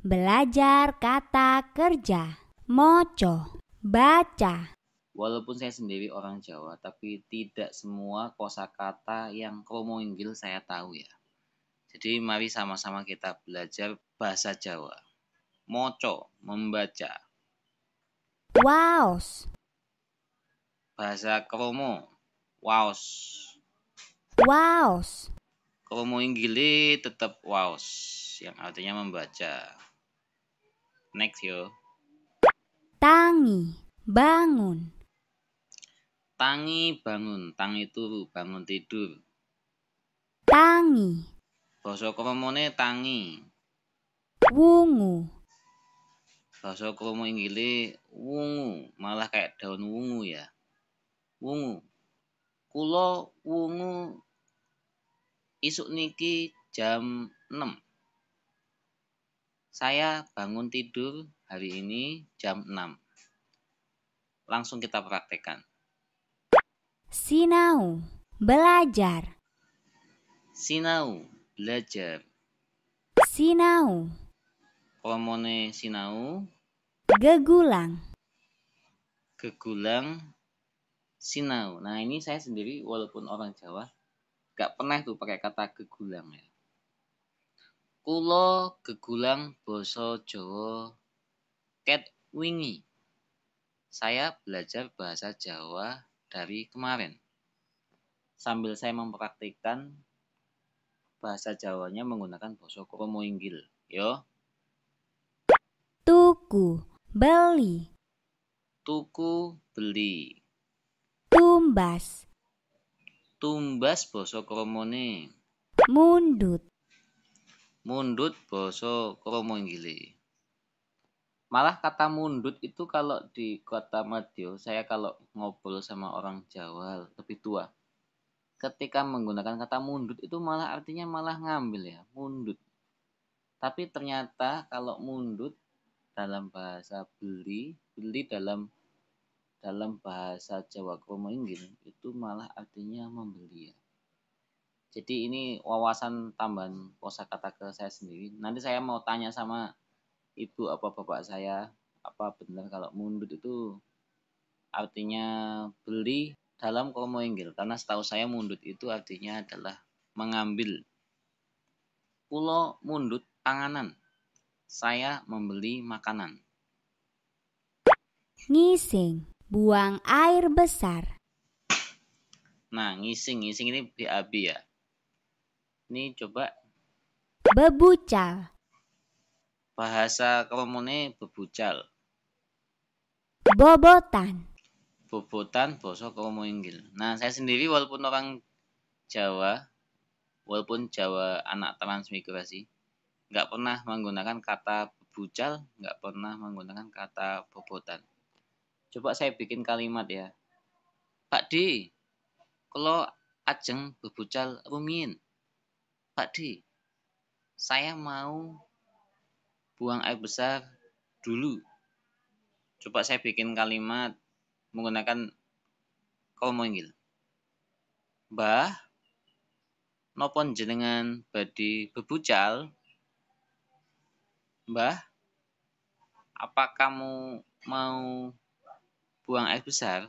belajar kata kerja. Moco, baca. Walaupun saya sendiri orang Jawa, tapi tidak semua kosakata yang kromo inggil saya tahu ya. Jadi mari sama-sama kita belajar bahasa Jawa. Moco, membaca. Waos, Bahasa kromo, waos. waos. Kromo inggile tetap waos, yang artinya membaca. Next yo. Tangi, bangun. Tangi bangun, tangi turu, bangun tidur. Tangi, Basa kromone tangi. wungu. Basa kromo inggile wungu, malah kayak daun wungu ya. Wungu. Kula wungu isuk niki jam 6. Saya bangun tidur hari ini jam 6. Langsung kita praktekkan. Sinau, belajar. Sinau, belajar. Sinau, Kromone sinau, gegulang. gegulang, sinau. Nah ini saya sendiri walaupun orang Jawa gak pernah tuh pakai kata gegulang ya. Kula gegulang basa Jawa ket wingi. Saya belajar bahasa Jawa dari kemarin. Sambil saya mempraktikkan bahasa Jawanya menggunakan basa kromo inggil. Yo, Tuku, beli. tuku, beli. Tumbas, Tumbas basa kromone. mundut. Mundut basa kromo inggile. Malah kata mundut itu kalau di Kota Madya, saya kalau ngobrol sama orang Jawa lebih tua, ketika menggunakan kata mundut itu malah artinya malah ngambil ya, mundut. Tapi ternyata kalau mundut dalam bahasa beli dalam bahasa Jawa kromo inggil itu malah artinya membeli ya. Jadi ini wawasan tambahan kosakata ke saya sendiri. Nanti saya mau tanya sama ibu apa bapak saya, apa benar kalau mundut itu artinya beli dalam kromo inggil, karena setahu saya mundut itu artinya adalah mengambil. Kulo mundut panganan, saya membeli makanan. Ngising, buang air besar. Nah, ngising ini BAB ya. Ini coba Bebucal, bahasa kromone bebucal. bobotan. Bobotan basa kromo inggil. Nah, saya sendiri walaupun orang Jawa, walaupun Jawa anak transmigrasi, nggak pernah menggunakan kata bebucal, nggak pernah menggunakan kata bobotan. Coba saya bikin kalimat ya. Pak D, kalau ajeng bebucal rumiyin. Pak D, saya mau buang air besar dulu. Coba saya bikin kalimat menggunakan kromo inggil. Mbah, napa jenengan badhe bebucal? Mbah, apa kamu mau buang air besar?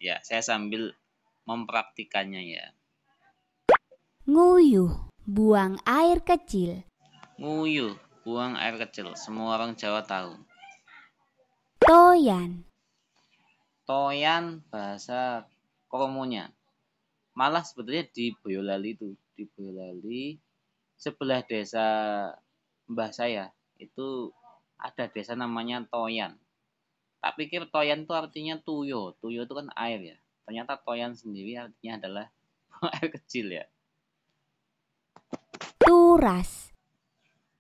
Ya, saya sambil mempraktikannya ya. Nguyuh, buang air kecil. Nguyuh, buang air kecil. Semua orang Jawa tahu. Toyan, Toyan bahasa kromonya. Malah sebetulnya di Boyolali sebelah desa mbah saya itu ada desa namanya Toyan. Tak pikir Toyan itu artinya tuyo. Tuyo itu kan air ya. Ternyata Toyan sendiri artinya adalah air kecil ya. turas.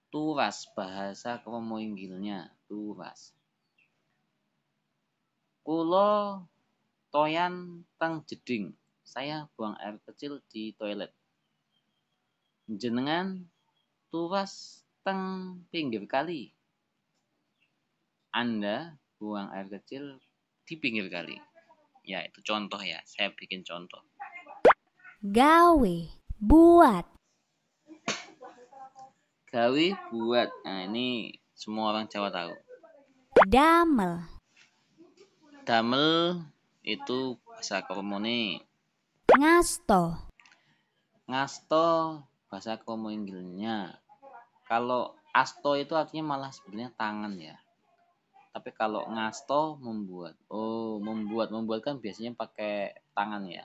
Turas bahasa kromo inggilnya, turas. Kulo toyan teng jeding. Saya buang air kecil di toilet. Jenengan turas teng pinggir kali. Anda buang air kecil di pinggir kali. Ya, itu contoh ya. Saya bikin contoh. Gawe, buat. gawe buat. Nah, ini semua orang Jawa tahu. Damel. Damel itu bahasa Kromone. Ngasto. Ngasto bahasa Kromo Inggilnya. Kalau asto itu artinya malah sebenarnya tangan ya. Tapi kalau ngasto membuat. Oh, membuat kan biasanya pakai tangan ya.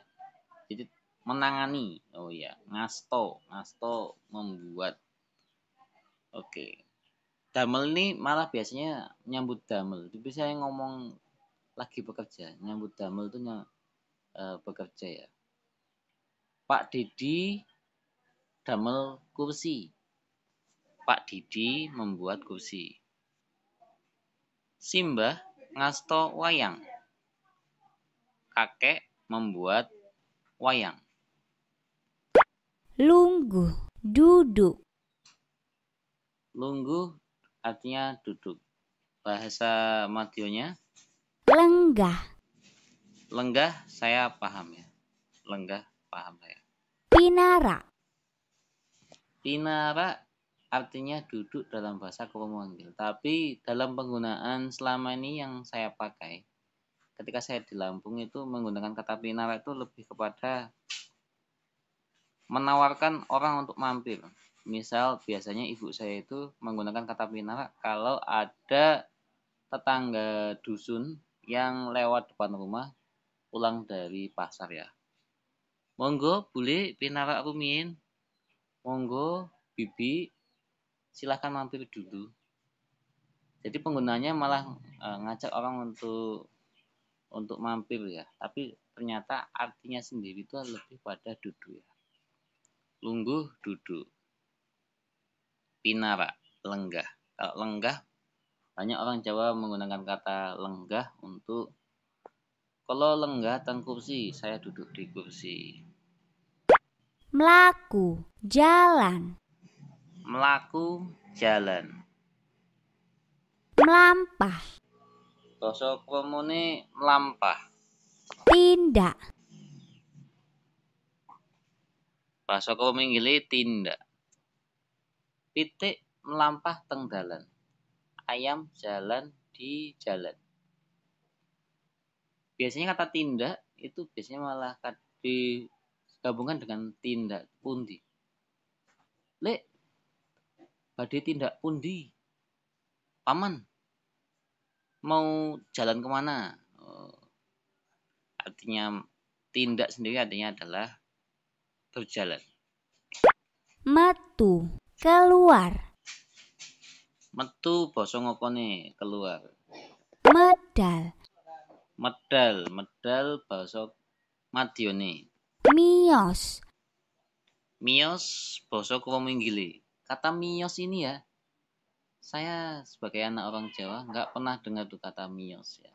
Jadi menangani. Oh iya, ngasto membuat. Oke. Damel ini malah biasanya nyambut damel. Tapi saya ngomong lagi bekerja, nyambut damel itu bekerja ya. Pak Didi damel kursi. Pak Didi membuat kursi. Simbah ngasto wayang. Kakek membuat wayang. Lungguh. Duduk. Lungguh artinya duduk. Bahasa Madionya Lenggah. lenggah, saya paham ya. Lenggah paham saya. Pinara. Pinara artinya duduk dalam bahasa Kromo Inggil. Tapi dalam penggunaan selama ini yang saya pakai, ketika saya di Lampung itu menggunakan kata pinara itu lebih kepada menawarkan orang untuk mampir. Misal biasanya ibu saya itu menggunakan kata pinara kalau ada tetangga dusun yang lewat depan rumah pulang dari pasar ya. Monggo boleh pinara rumiyin. Monggo bibi silahkan mampir dulu. Jadi penggunanya malah ngajak orang untuk mampir ya. Tapi ternyata artinya sendiri itu lebih pada duduk ya. Lungguh duduk. Pinara lenggah. Kalau lenggah banyak orang Jawa menggunakan kata lenggah untuk kalau lenggah teng kursi, saya duduk di kursi. Melaku. Jalan. Melaku jalan. Melampah. Basa Kromone melampah. Tindak. Basa Kromo Inggile tindak. Pitik melampah teng dalan. Ayam jalan di jalan. Biasanya kata tindak itu biasanya malah digabungkan dengan tindak pundi. Lek, badhe tindak pundi? Paman, mau jalan kemana? Artinya tindak sendiri artinya adalah berjalan. Metu. Keluar. Metu basa ngopone keluar. Medal. Medal basa Madione. Mios. Miyos basa Kromo Inggile. Kata miyos ini ya, saya sebagai anak orang Jawa nggak pernah dengar tuh kata miyos ya.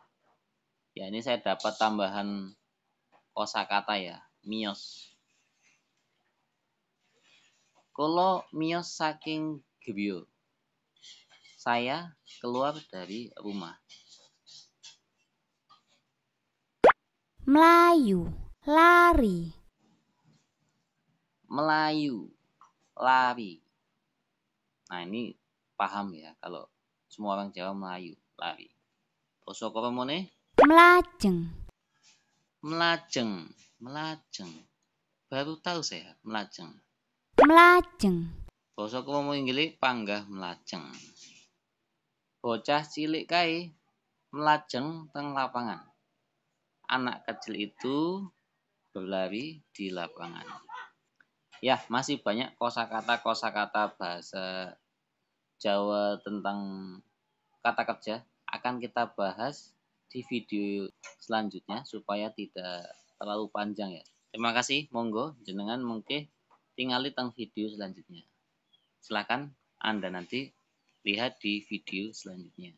Ya ini saya dapat tambahan kosakata ya, miyos. Kula miyos saking griya. Saya keluar dari rumah. Melayu. Lari. Melayu, lari. Nah ini paham ya kalau semua orang Jawa Melayu, lari. Basa Kromone Melajeng. melajeng. Baru tahu saya melajeng. Melajeng. Basa Kromo Inggile panggah melajeng. Bocah cilik kae melajeng teng lapangan. Anak kecil itu berlari di lapangan. Ya, masih banyak kosakata bahasa Jawa tentang kata kerja akan kita bahas di video selanjutnya supaya tidak terlalu panjang ya. Terima kasih, monggo jenengan mungkin tingali teng video selanjutnya. Silakan Anda nanti lihat di video selanjutnya.